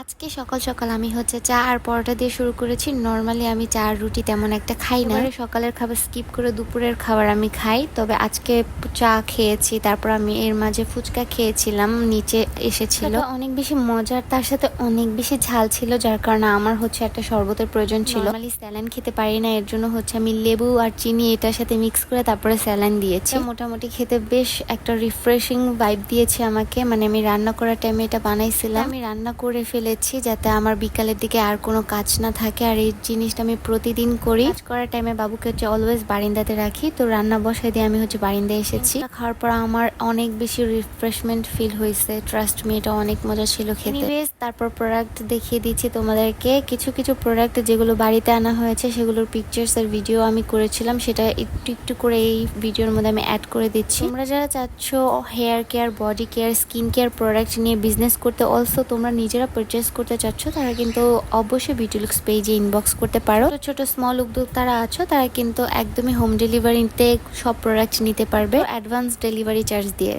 আজকে সকাল সকাল আমি হচ্ছে চা আর পরোটা দিয়ে শুরু করেছি। নর্মালি আমি চা আর রুটি তেমন একটা খাই না, সকালের খাবার স্কিপ করে দুপুরের খাবার আমি খাই। তবে আজকে চা খেয়েছি, তারপর আমি এর মাঝে ফুচকা খেয়েছিলাম, নিচে এসেছিল অনেক বেশি মজার, তার সাথে অনেক বেশি ঝাল ছিল, যার কারণে আমার হচ্ছে একটা শরবতের প্রয়োজন ছিল। নর্মালি স্যালাইন খেতে পারি না, এর জন্য হচ্ছে আমি লেবু আর চিনি এটার সাথে মিক্স করে তারপরে স্যালাইন দিয়েছি। মোটামুটি খেতে বেশ একটা রিফ্রেশিং ভাইব দিয়েছে আমাকে। মানে আমি রান্না করার টাইমে এটা বানাইছিলাম, আমি রান্না করে ফেলেছি যাতে আমার বিকালের দিকে আর কোনো কাজ না থাকে। আর এই জিনিসটা আমি প্রতিদিন করি। কাজ করার টাইমে বাবুকে হচ্ছে অলওয়েজ বারিন্দাতে রাখি, তো রান্না বসাই দিয়ে আমি হচ্ছে বারিন্দায় এসেছি। খাওয়ার পর আমার অনেক বেশি রিফ্রেশমেন্ট ফিল হয়েছে, ট্রাস্ট মি, এটা অনেক মজা ছিল খেতে। তারপর প্রোডাক্ট দেখিয়ে দিচ্ছি তোমাদেরকে। কিছু কিছু প্রোডাক্ট যেগুলো বাড়িতে আনা হয়েছে সেগুলোর পিকচার্স আর ভিডিও আমি করেছিলাম, সেটা একটু একটু করে এই ভিডিওর মধ্যে আমি অ্যাড করে দিচ্ছি। তোমরা যারা চাচ্ছ hair care, body care, skin care product নিয়ে বিজনেস করতে, অলসো তোমরা নিজেরা পারচেস করতে চাচ্ছ, তারা কিন্তু অবশ্যই বিউটিলুক্স পেজে ইনবক্স করতে পারো। ছোট ছোট স্মল উদ্যোক্তারা আছো, তারা কিন্তু একদমই হোম ডেলিভারিতে সব প্রোডাক্ট নিতে পারবে অ্যাডভান্স ডেলিভারি চার্জ দিয়ে।